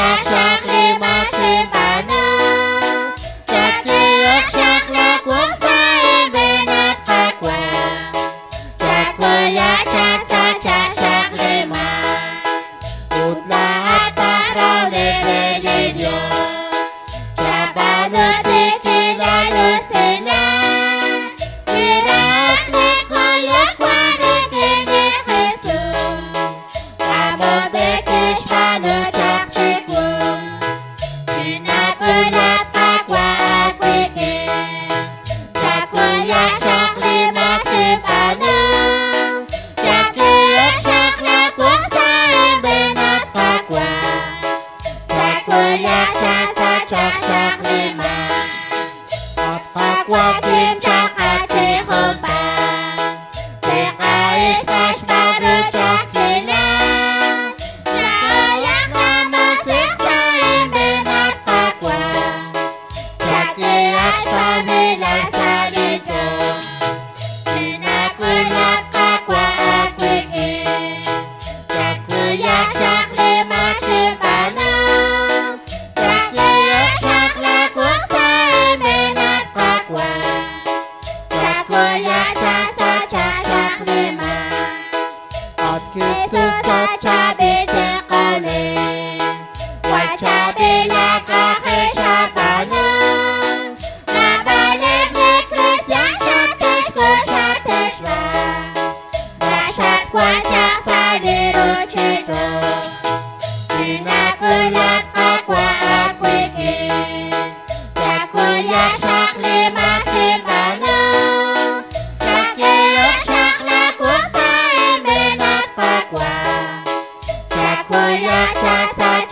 yak lima timbana Jakiyak yak lakwang sain benat kakwa Jakwayak jasa jak lima Utla at takraw lelelidyo Jabalut ikilalo sila Irak likoyak warikinik Jesum Amod bekish manut jak cikwum Dinakulat kakwa akwikin Jakwayak jak lima timbana Jakiyak jak lakwang sain benat kakwa Jakwayak jasa jak lima At kakwa kim jak aci hombang Dekais nas narut jak kila Jayak namusik sain benat kakwa Jakiyak sabilay salidyo Dinakulat kakwa akwikin Jakwayak jak lima timbana Jakiyak jak lakwang sain benat kakwa Jakwayak jasa jak lima At kisus at cabit kaulin Wal cabilag ake sabanan Nabalib ni Chris yang syatesh ko syatesh la Nasyat kwan jak saliro chito Dinakulat kakwa akwikin Jakwayak jak lima timbana Jakiyak jak lakwang sain benat kakwa Jakwayak jasa